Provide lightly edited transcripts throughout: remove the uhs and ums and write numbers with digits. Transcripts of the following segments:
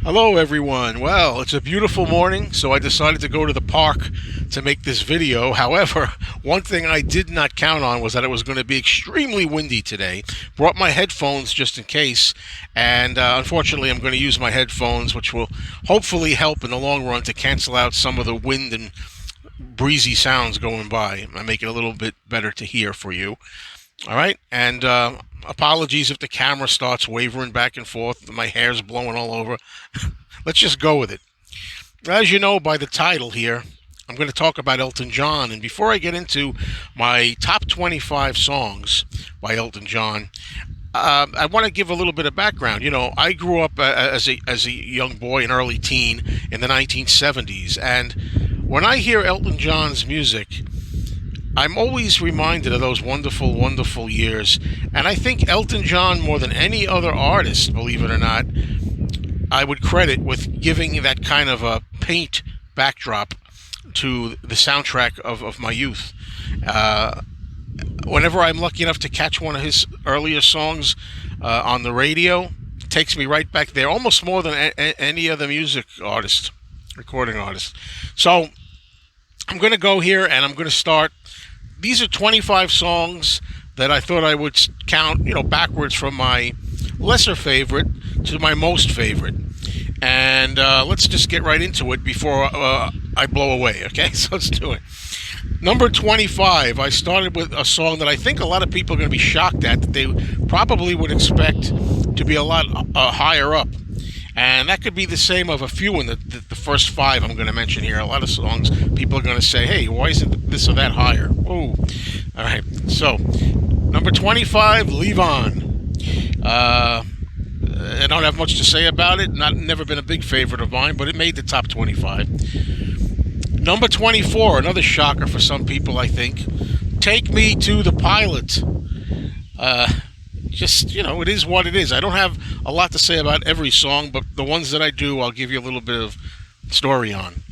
Hello everyone. Well, it's a beautiful morning, so I decided to go to the park to make this video. However, one thing I did not count on was that it was going to be extremely windy today. Brought my headphones just in case, and unfortunately I'm going to use my headphones, which will hopefully help in the long run to cancel out some of the wind and breezy sounds going by and make it a little bit better to hear for you. All right, and apologies if the camera starts wavering back and forth, my hair's blowing all over. Let's just go with it. As you know by the title here, I'm going to talk about Elton John, and before I get into my top 25 songs by Elton John, I want to give a little bit of background. You know, I grew up as a young boy, an early teen in the 1970s, and when I hear Elton John's music, I'm always reminded of those wonderful, wonderful years. And I think Elton John, more than any other artist, believe it or not, I would credit with giving that kind of a paint backdrop to the soundtrack of my youth. Whenever I'm lucky enough to catch one of his earlier songs on the radio, it takes me right back there, almost more than any other music artist, recording artist. So I'm going to go here and I'm going to start. These are 25 songs that I thought I would count, backwards from my lesser favorite to my most favorite. And let's just get right into it before I blow away, okay? So let's do it. Number 25, I started with a song that I think a lot of people are going to be shocked at, that they probably would expect to be a lot higher up. And that could be the same of a few in the first five I'm going to mention here. A lot of songs, people are going to say, hey, why isn't this or that higher? Oh, all right. So, number 25, Levon. I don't have much to say about it. Never been a big favorite of mine, but it made the top 25. Number 24, another shocker for some people, I think. Take Me to the Pilot. It is what it is. I don't have a lot to say about every song, but the ones that I do, I'll give you a little bit of story on.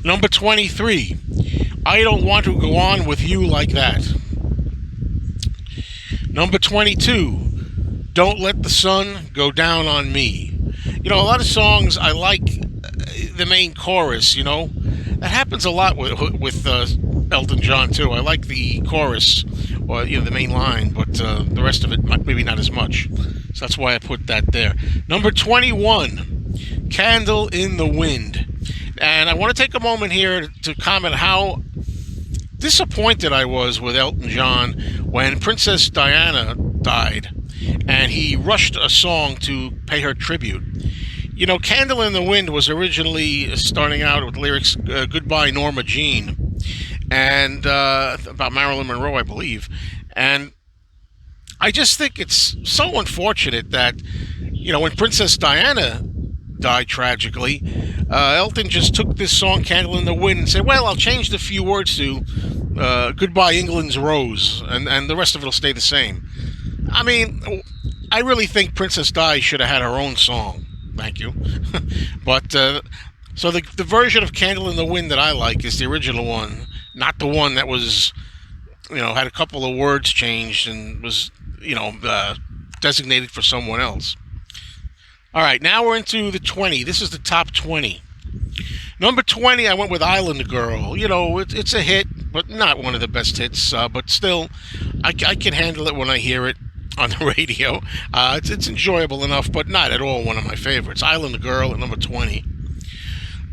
Number 23, I Don't Want to Go On With You Like That. Number 22, Don't Let the Sun Go Down on Me. A lot of songs, I like the main chorus, That happens a lot with Elton John, too. I like the chorus, or the main line, but the rest of it maybe not as much. So that's why I put that there. Number 21, Candle in the Wind. And I want to take a moment here to comment how disappointed I was with Elton John when Princess Diana died, and he rushed a song to pay her tribute. Candle in the Wind was originally starting out with lyrics, Goodbye Norma Jean, and about Marilyn Monroe, I believe. And I just think it's so unfortunate that, when Princess Diana died tragically, Elton just took this song, Candle in the Wind, and said, well, I'll change the few words to Goodbye England's Rose, and the rest of it will stay the same. I mean, I really think Princess Di should have had her own song. Thank you. But, so the version of Candle in the Wind that I like is the original one, not the one that was, had a couple of words changed and was, designated for someone else. All right, now we're into the 20. This is the top 20. Number 20, I went with Island Girl. It's a hit, but not one of the best hits. But still, I can handle it when I hear it on the radio. It's enjoyable enough, but not at all one of my favorites. Island Girl at number 20.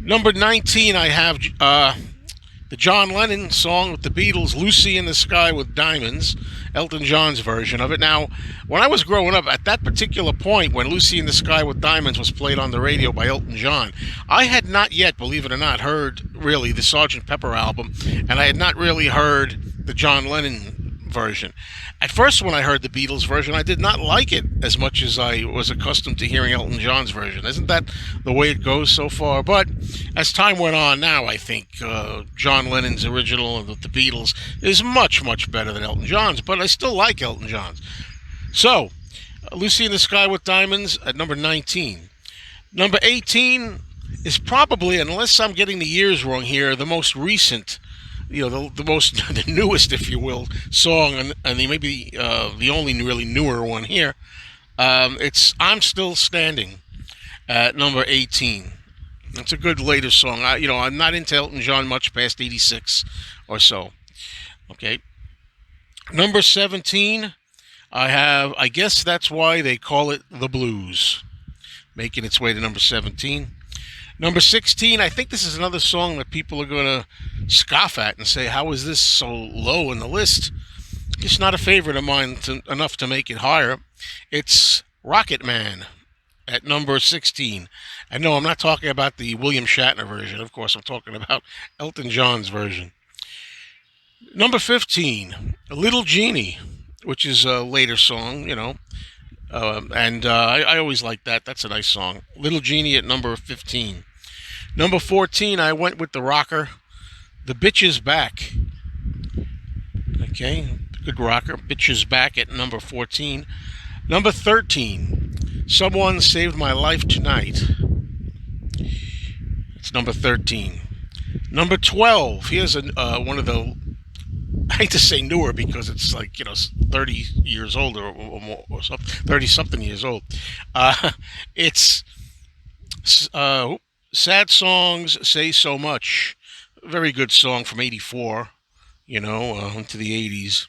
Number 19, I have the John Lennon song with the Beatles, Lucy in the Sky with Diamonds, Elton John's version of it. Now, when I was growing up, at that particular point, when Lucy in the Sky with Diamonds was played on the radio by Elton John, I had not yet, believe it or not, heard, really, the Sgt. Pepper album, and I had not really heard the John Lennon version. At first, when I heard the Beatles version, I did not like it as much as I was accustomed to hearing Elton John's version. Isn't that the way it goes so far? But as time went on now, I think John Lennon's original with the Beatles is much, much better than Elton John's, but I still like Elton John's. So, Lucy in the Sky with Diamonds at number 19. Number 18 is probably, unless I'm getting the years wrong here, the most recent, the newest, if you will, song, and maybe the only really newer one here. It's I'm Still Standing. at number 18. It's a good later song. I'm not into Elton John much past 86 or so. Okay. Number 17, I guess that's why they call it The Blues, making its way to number 17. Number 16, I think this is another song that people are going to scoff at and say, how is this so low in the list? It's not a favorite of mine enough to make it higher. It's Rocket Man at number 16. And no, I'm not talking about the William Shatner version. Of course, I'm talking about Elton John's version. Number 15, Little Genie, which is a later song, and I always like that. That's a nice song. Little Genie at number 15. Number 14, I went with the rocker, The Bitch Is Back. Okay, good rocker. Bitch Is Back at number 14. Number 13, Someone Saved My Life Tonight. It's number 13. Number 12, here's one of the, I hate to say newer because it's like, 30 years old or more, or something, 30-something years old. It's Sad Songs Say So Much. Very good song from 84, into the 80s.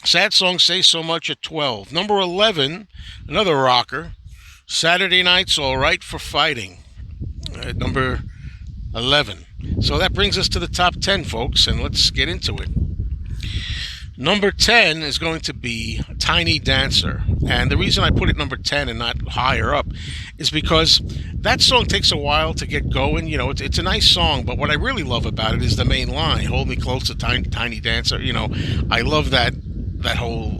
Sad Songs Say So Much at 12. Number 11, another rocker, Saturday Night's All Right for Fighting at number 11. So that brings us to the top 10, folks, and let's get into it. Number 10 is going to be Tiny Dancer. And the reason I put it number 10 and not higher up is because that song takes a while to get going. It's a nice song, but what I really love about it is the main line, Hold Me Close to Tiny Dancer. I love that whole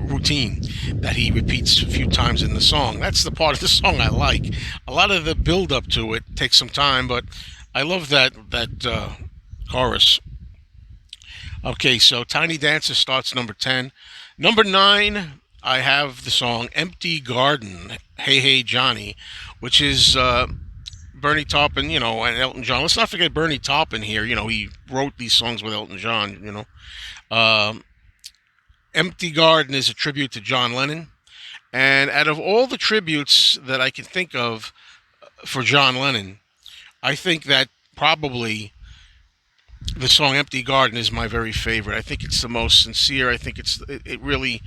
routine that he repeats a few times in the song. That's the part of the song I like. A lot of the build-up to it takes some time, but I love that chorus. Okay, so Tiny Dancer starts number 10. Number 9, I have the song Empty Garden, Hey Hey Johnny, which is Bernie Taupin, and Elton John. Let's not forget Bernie Taupin here. He wrote these songs with Elton John, Empty Garden is a tribute to John Lennon. And out of all the tributes that I can think of for John Lennon, I think that probably the song Empty Garden is my very favorite. I think it's the most sincere. I think it really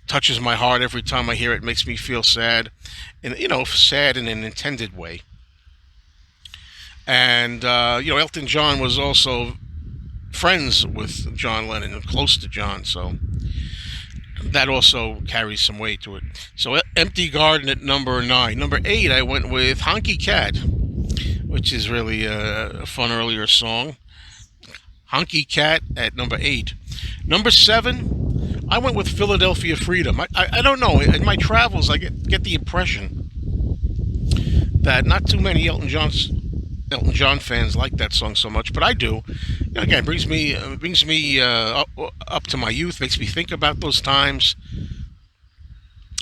touches my heart every time I hear it. It makes me feel sad, and sad in an intended way. And Elton John was also friends with John Lennon and close to John, so that also carries some weight to it. So Empty Garden at number 9. Number 8, I went with Honky Cat, which is really a fun earlier song. Honky Cat at number 8. Number 7, I went with Philadelphia Freedom. I don't know. In my travels, I get the impression that not too many Elton John fans like that song so much, but I do. Again, brings me up to my youth, makes me think about those times.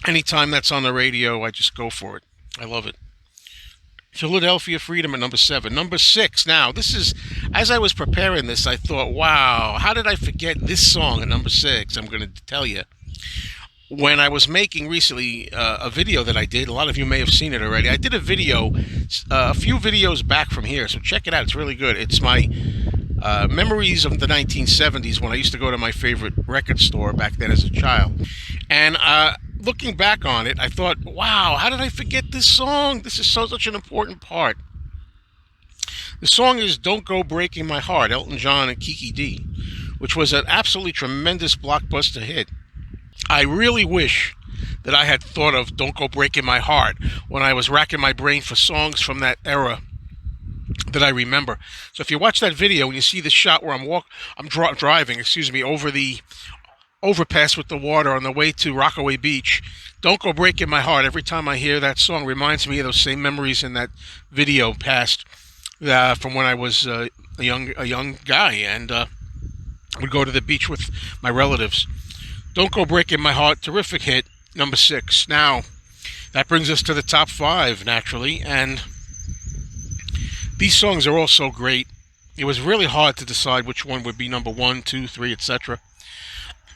Anytime that's on the radio, I just go for it. I love it. Philadelphia Freedom at number 7. Number 6. Now, this is, as I was preparing this, I thought, wow, how did I forget this song at number 6? I'm going to tell you. When I was making recently a video that I did, a lot of you may have seen it already. I did a video, a few videos back from here, so check it out. It's really good. It's my memories of the 1970s when I used to go to my favorite record store back then as a child. And looking back on it, I thought, wow, how did I forget this song? This is such an important part. The song is Don't Go Breaking My Heart, Elton John and Kiki D, which was an absolutely tremendous blockbuster hit. I really wish that I had thought of Don't Go Breaking My Heart when I was racking my brain for songs from that era that I remember. So if you watch that video and you see the shot where I'm driving, over the overpass with the water on the way to Rockaway Beach, Don't Go Breaking My Heart, every time I hear that song, reminds me of those same memories in that video past from when I was a young guy and would go to the beach with my relatives. Don't Go Breaking My Heart, terrific hit, number 6. Now, that brings us to the top 5, naturally, and these songs are all so great. It was really hard to decide which one would be number 1, 2, 3, etc.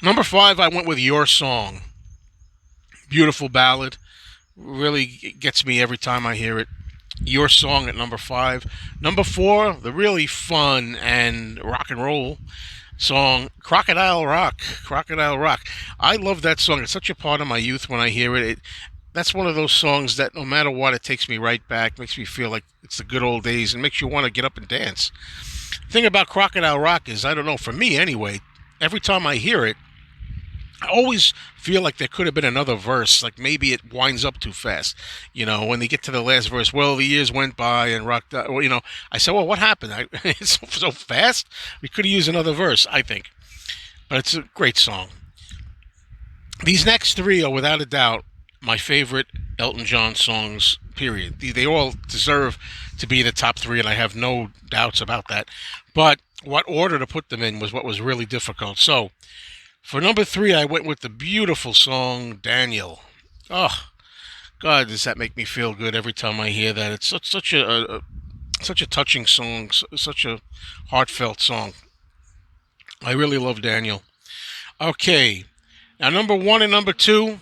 Number 5, I went with Your Song. Beautiful ballad, Really gets me every time I hear it. Your Song at number 5. Number 4, the really fun and rock and roll song, Crocodile Rock. Crocodile Rock. I love that song. It's such a part of my youth when I hear it. That's one of those songs that no matter what, it takes me right back, makes me feel like it's the good old days, and makes you want to get up and dance. The thing about Crocodile Rock is, I don't know, for me anyway, every time I hear it, I always feel like there could have been another verse. Like maybe it winds up too fast. When they get to the last verse, well, the years went by and rocked. Well, I said, well, what happened? It's so fast. We could have used another verse, I think. But it's a great song. These next three are without a doubt my favorite Elton John songs. Period. They all deserve to be the top three, and I have no doubts about that. But what order to put them in was what was really difficult. So for number 3, I went with the beautiful song "Daniel." Oh God, does that make me feel good every time I hear that? It's such a touching song, such a heartfelt song. I really love Daniel. Okay, now number 1 and number 2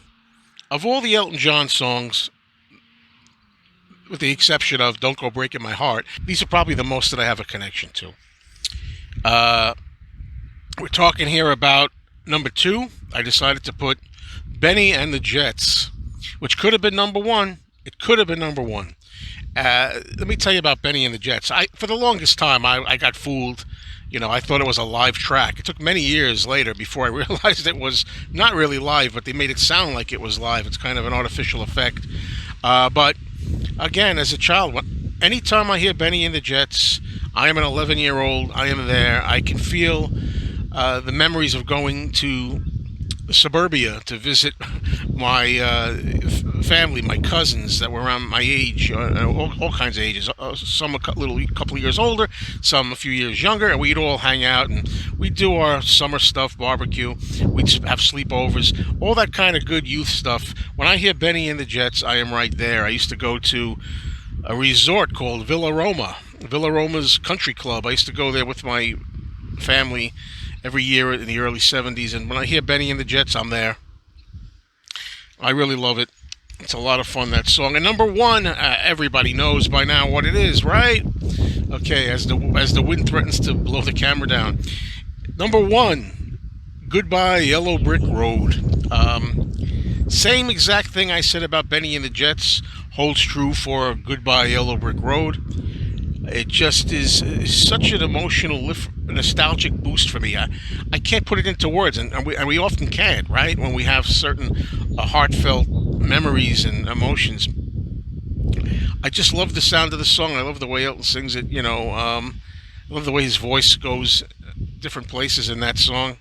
of all the Elton John songs, with the exception of "Don't Go Breaking My Heart," these are probably the most that I have a connection to. Uh, we're talking here about number 2. I decided to put Benny and the Jets, which could have been number 1. It could have been number 1. Let me tell you about Benny and the Jets. For the longest time, I got fooled. I thought it was a live track. It took many years later before I realized it was not really live, but they made it sound like it was live. It's kind of an artificial effect. But again, as a child, anytime I hear Benny and the Jets, I am an 11-year-old. I am there. I can feel the memories of going to suburbia to visit my family, my cousins that were around my age, all kinds of ages. Some a couple of years older, some a few years younger, and we'd all hang out and we'd do our summer stuff, barbecue. We'd have sleepovers, all that kind of good youth stuff. When I hear Benny and the Jets, I am right there. I used to go to a resort called Villa Roma, Villa Roma's country club. I used to go there with my family every year in the early 70s, and when I hear Benny and the Jets, I'm there. I really love it. It's a lot of fun, that song. And number 1, everybody knows by now what it is, right? Okay, as the wind threatens to blow the camera down. Number 1, "Goodbye Yellow Brick Road." Same exact thing I said about Benny and the Jets holds true for "Goodbye Yellow Brick Road." It just is such an emotional nostalgic boost for me. I can't put it into words, and we often can't, right? When we have certain heartfelt memories and emotions. I just love the sound of the song. I love the way Elton sings it. I love the way his voice goes different places in that song.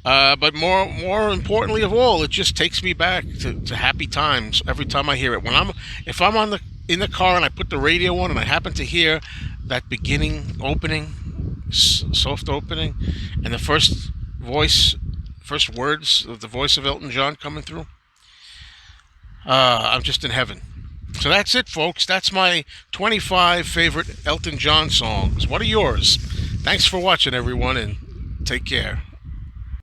But more importantly of all, it just takes me back to happy times every time I hear it. If I'm in the car and I put the radio on and I happen to hear that beginning opening, soft opening, and the first words of the voice of Elton John coming through, I'm just in heaven. So that's it, folks. That's my 25 favorite Elton John songs. What are yours? Thanks for watching, everyone, and take care.